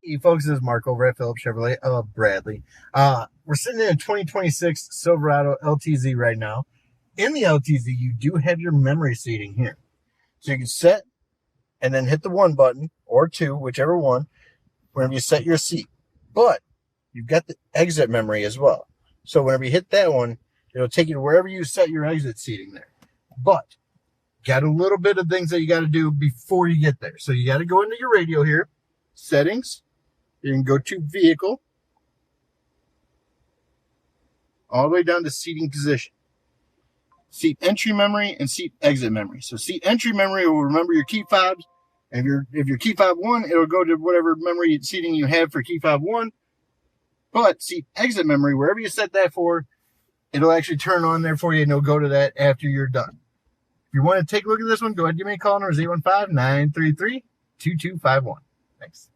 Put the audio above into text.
Hey folks, this is Mark over at Phillips Chevrolet of Bradley. We're sitting in a 2026 Silverado LTZ right now. In the LTZ, you do have your memory seating here. So you can set and then hit the 1 button or 2, whichever one, whenever you set your seat. But you've got the exit memory as well. So whenever you hit that one, it'll take you to wherever you set your exit seating there. But got a little bit of things that you got to do before you get there. So you got to go into your radio here, settings. You can go to vehicle, all the way down to seating position. Seat entry memory and seat exit memory. So seat entry memory will remember your key fobs. And if your key fob 1, it'll go to whatever memory seating you have for key fob 1. But seat exit memory, wherever you set that for, it'll actually turn on there for you, and it'll go to that after you're done. If you want to take a look at this one, go ahead and give me a call. Number is 815-933-2251. Thanks.